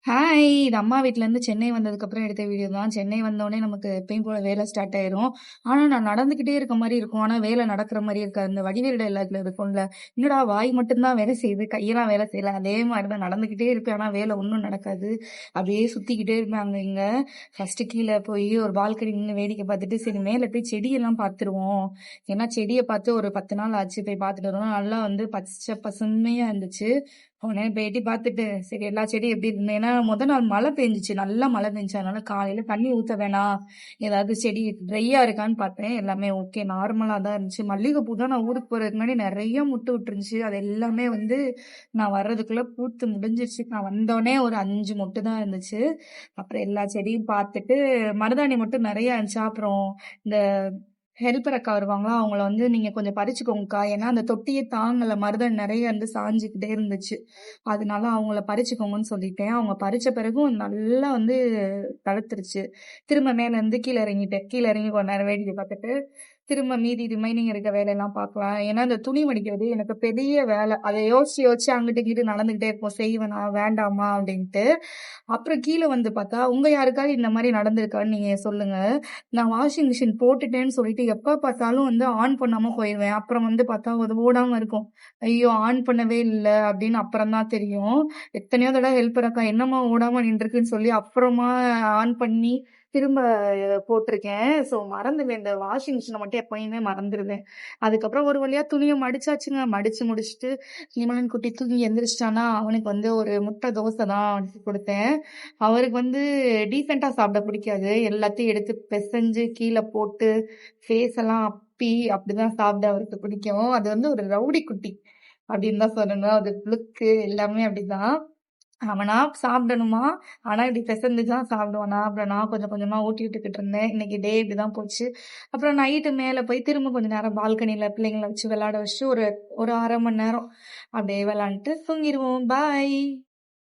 Hi! இது அம்மா வீட்லருந்து சென்னை வந்ததுக்கப்புறம் எடுத்த வீடியோ தான். சென்னை வந்தோனே நமக்கு எப்பயும் போல வேலை ஸ்டார்ட் ஆயிரும். ஆனா, நான் நடந்துகிட்டே இருக்க மாரி இருக்கும். ஆனா, வேலை நடக்கிற மாரி இருக்காது. இந்த வடிவேலு டயலாக்ல இருக்கும்ல, "என்னடா வாய் மட்டும் தான் வேலை செய்யுது, கையெல்லாம் வேலை செய்யல." அதே மாரி தான் நடந்துகிட்டே இருப்பேன். ஆனா, வேலை ஒண்ணும் நடக்காது. அப்படியே சுத்திக்கிட்டே இருப்பேன் அங்க, இங்க. ஃபர்ஸ்ட்டு கீழ போய் ஒரு பால்கனி நின்னு வேடிக்கை பார்த்துட்டு, சரி மேல போய் செடியெல்லாம் பார்த்துருவோம். ஏன்னா, செடிய பார்த்து ஒரு 10 நாள் ஆச்சு. போய் பார்த்துட்டு வருவோம். நல்லா வந்து பச்சை பசுமையா இருந்துச்சு. உடனே போய் எட்டி பார்த்துட்டு, சரி எல்லா செடியும் எப்படி இருந்து ஏன்னா மொத நாள் மழை பெஞ்சுச்சு. நல்லா மழை பெஞ்சுச்சு. அதனால காலையில தண்ணி ஊத்த வேணாம். ஏதாவது செடி ட்ரையா இருக்கான்னு பார்த்தேன். எல்லாமே ஓகே. நார்மலா தான் இருந்துச்சு. மல்லிகைப்பூ தான் நான் ஊருக்கு போறதுக்கு முன்னாடி நெறைய மொட்டு விட்டுருந்துச்சு. அது எல்லாமே வந்து நான் வர்றதுக்குள்ள பூத்து முடிஞ்சிருச்சு. நான் வந்தோனே ஒரு 5 மொட்டு தான் இருந்துச்சு. அப்புறம் எல்லா செடியும் பார்த்துட்டு, மருதாணி மட்டும் நெறைய இருந்துச்சா. அப்புறம் இந்த ஹெல்ப்பர் அக்கா வருவாங்களா, அவங்கள வந்து நீங்க கொஞ்சம் பறிச்சுக்கோங்கக்கா. ஏன்னா அந்த தொட்டியே தாங்கல. மருதாணி நெறைய வந்து சாஞ்சுக்கிட்டே இருந்துச்சு. அதனால அவங்கள பறிச்சுக்கோங்கன்னு சொல்லிட்டேன். அவங்க பறிச்ச பிறகும் நல்லா வந்து தழுத்துருச்சு. திரும்ப மேல இருந்து கீழ இறங்கிட்டேன். கீழ இறங்கி கொஞ்ச நேரம் வேடிக்கை பார்த்துட்டு, திரும்ப மீதி ரிமைனிங் இருக்க வேலையெல்லாம் பார்க்கலாம். ஏன்னா இந்த துணி மடிக்கிறது எனக்கு பெரிய வேலை. அத யோசிச்சு யோசிச்சு அங்கிட்டு இங்கிட்டு நடந்துகிட்டே இருப்போம். செய்வேனா? வேண்டாமா? அப்படின்ட்டு. அப்புறம் கீழ வந்து பார்த்தா, உங்க யாருக்காவது இந்த மாரி நடந்திருக்கான்னு நீங்க சொல்லுங்க. நான் வாஷிங் மிஷின் போட்டுட்டேன்னு சொல்லிட்டு எப்ப பார்த்தாலும் வந்து ஆன் பண்ணாம போயிருவேன். அப்புறம் வந்து பார்த்தா அது ஓடாம இருக்கும். ஐயோ! ஆன் பண்ணவே இல்ல அப்படின்னு அப்புறம் தான் தெரியும். எத்தனையோ தடவ ஹெல்ப்பர் அக்கா என்னம்மா ஓடாம நின்றுக்குன்னு சொல்லி அப்புறமா ஆன் பண்ணி திரும்ப போட்டிருக்கேன். ஸோ மறந்துருவேன். இந்த வாஷிங் மிஷின மட்டும் எப்பயுமே மறந்துருவேன். அதுக்கப்புறம் ஒரு வழியா துணிய மடிச்சாச்சுங்க. மடிச்சு முடிச்சுட்டு இமான் குட்டி தூங்கி எந்திரிச்சிட்டானா, அவனுக்கு வந்து ஒரு முட்டை தோசை தான் குடுத்தேன். அவருக்கு வந்து டீசென்ட்டா சாப்பிட பிடிக்காது. எல்லாத்தையும் எடுத்து பெசஞ்சு கீழ போட்டு, ஃபேஸ் எல்லாம் அப்பி அப்படிதான் சாப்பிட அவருக்கு பிடிக்கும். அது வந்து ஒரு ரவுடி குட்டி அப்படின்னு தான் சொல்லணும். அது லுக்கு எல்லாமே அப்படிதான். அவனா சாப்பிடணுமா, ஆனா இப்படி பெசஞ்சு தான் சாப்பிடுவானா. அப்புறம் நான் கொஞ்சம் கொஞ்சமா ஊட்டி விட்டுக்கிட்டு இருந்தேன். இன்னைக்கு டே இப்படிதான் போச்சு. அப்புறம் நைட்டு மேல போய் திரும்ப கொஞ்ச நேரம் பால்கனில பிள்ளைங்கள வச்சு விளையாட வச்சுட்டு ஒரு ஒரு 1/2 மணி நேரம் அப்படியே விளையாண்டுட்டு தூங்கிருவோம். பாய்.